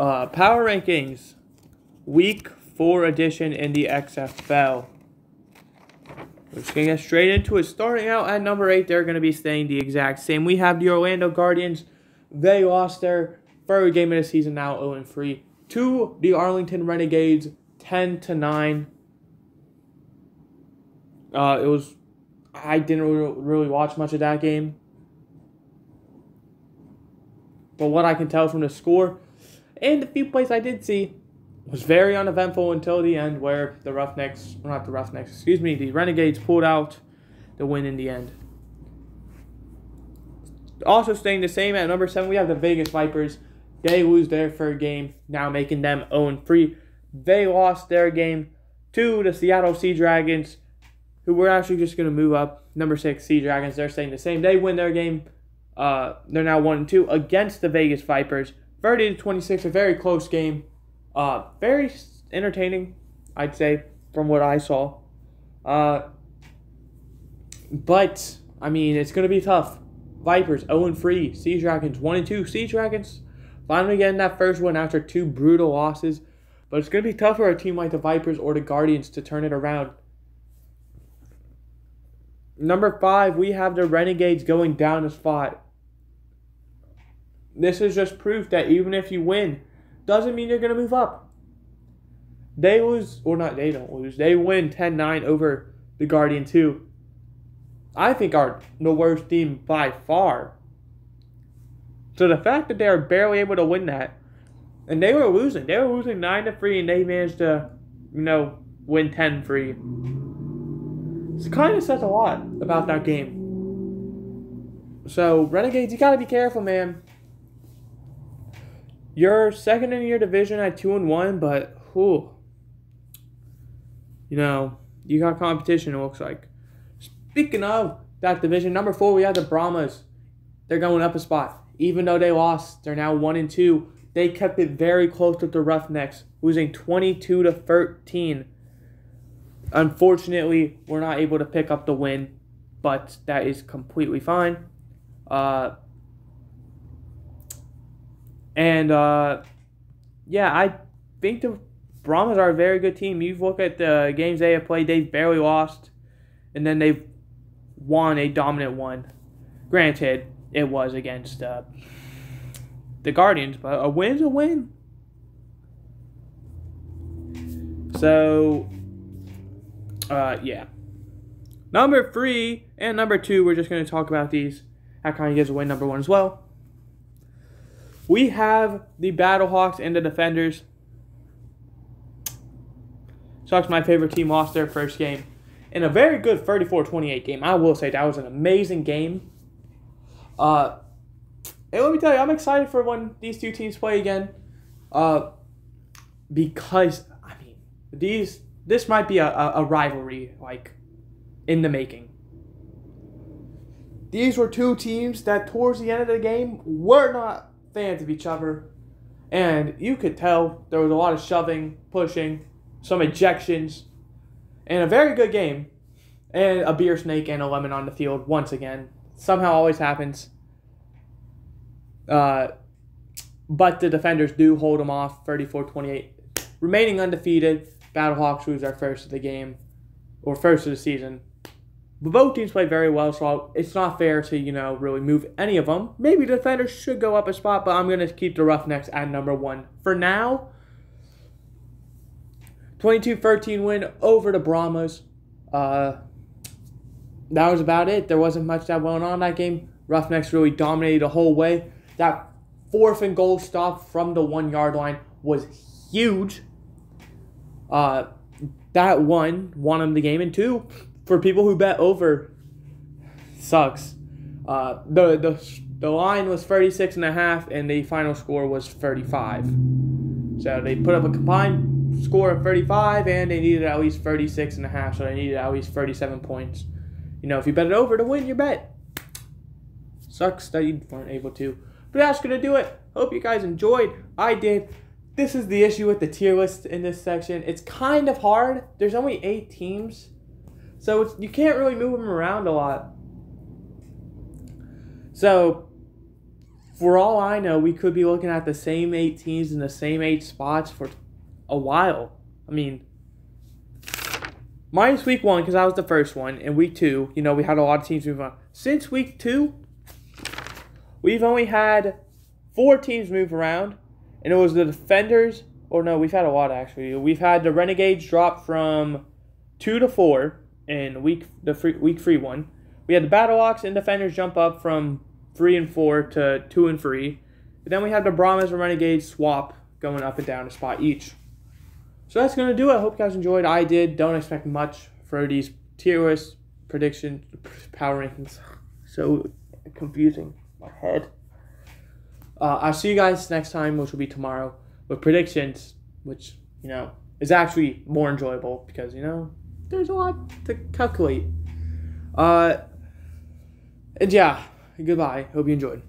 Power rankings, week 4 edition in the XFL. We're just going to get straight into it. Starting out at number 8, they're going to be staying the exact same. We have the Orlando Guardians. They lost their third game of the season, now 0-3. To the Arlington Renegades, 10-9. I didn't really watch much of that game. But what I can tell from the score and the few plays I did see was very uneventful until the end, where the Renegades pulled out the win in the end. Also staying the same at number 7, we have the Vegas Vipers. They lose their third game, now making them 0-3. They lost their game to the Seattle Sea Dragons, who were actually just going to move up. Number 6, Sea Dragons, they're staying the same. They win their game. They're now 1-2 against the Vegas Vipers. 30-26, a very close game. Very entertaining, I'd say, from what I saw. But, I mean, it's going to be tough. Vipers 0-3, Sea Dragons 1-2. Sea Dragons finally getting that first win after 2 brutal losses. But it's going to be tough for a team like the Vipers or the Guardians to turn it around. Number 5, we have the Renegades going down a spot. This is just proof that even if you win, doesn't mean you're going to move up. They lose, or not, they don't lose. They win 10-9 over the Guardians, who I think are the worst team by far. So the fact that they are barely able to win that, and they were losing 9-3, and they managed to, win 10-3. It kind of says a lot about that game. So, Renegades, you got to be careful, man. You're second in your division at 2-1, but, you got competition, it looks like. Speaking of that division, number 4, we have the Brahmas. They're going up a spot. Even though they lost, they're now 1-2. They kept it very close with the Roughnecks, losing 22-13. Unfortunately, we're not able to pick up the win, but that is completely fine. I think the Brahmas are a very good team. You look at the games they have played, they've barely lost, and then they've won a dominant one. Granted, it was against the Guardians, but a win's a win. So, Number 3 and number 2, we're just going to talk about these. That kind of gives away number 1 as well. We have the Battlehawks and the Defenders. Sucks, my favorite team lost their first game in a very good 34-28 game. I will say that was an amazing game. And let me tell you, I'm excited for when these two teams play again. Because, this might be a rivalry, in the making. These were two teams that towards the end of the game were not fans of each other. And you could tell there was a lot of shoving, pushing, some ejections, and a very good game. And a beer snake and a lemon on the field once again. Somehow always happens. But the Defenders do hold them off 34-28. Remaining undefeated, Battlehawks lose their first of the game, or first of the season. But both teams play very well, so it's not fair to, really move any of them. Maybe the Defenders should go up a spot, but I'm going to keep the Roughnecks at number 1. For now, 22-13 win over the Brahmas. That was about it. There wasn't much that went on in that game. Roughnecks really dominated the whole way. That 4th and goal stop from the 1-yard line was huge. That won them the game. And 2, for people who bet over, sucks. The line was 36.5, and the final score was 35. So they put up a combined score of 35, and they needed at least 36.5, so they needed at least 37 points. If you bet it over to win your bet. Sucks that you weren't able to. But that's going to do it. Hope you guys enjoyed. I did. This is the issue with the tier list in this section. It's kind of hard. There's only 8 teams. So you can't really move them around a lot. So for all I know, we could be looking at the same 8 teams in the same 8 spots for a while. I mean, minus week 1 because that was the first one, and week 2, we had a lot of teams move on. Since week 2, we've only had 4 teams move around, and it was the Defenders. Or no, we've had a lot actually. We've had the Renegades drop from 2 to 4 in week 3 one. We had the Battlehawks and Defenders jump up from 3 and 4 to 2 and 3. And then we had the Brahmas and Renegades swap going up and down a spot each. So that's going to do it. I hope you guys enjoyed. I did. Don't expect much for these tier list prediction power rankings. So confusing. My head. I'll see you guys next time, which will be tomorrow, with predictions, which, is actually more enjoyable because, there's a lot to calculate. And yeah, goodbye. Hope you enjoyed.